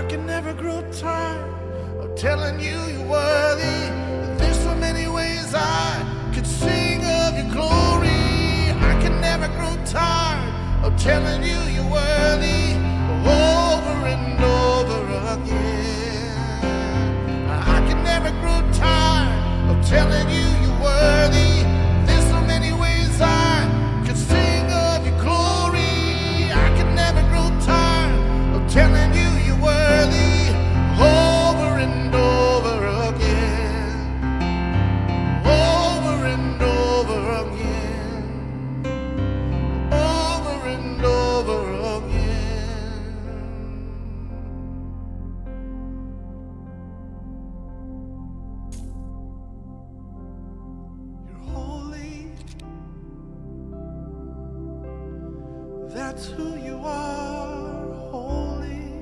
I can never grow tired of telling you you're worthy. There's so many ways I could sing of your glory. I can never grow tired of telling you you're worthy over and over again. I can never grow tired of telling you you're worthy. There's so many ways I could sing of your glory. I can never grow tired of telling you you're worthy over and over again. Over and over again. Over and over again. You're holy. That's who you are.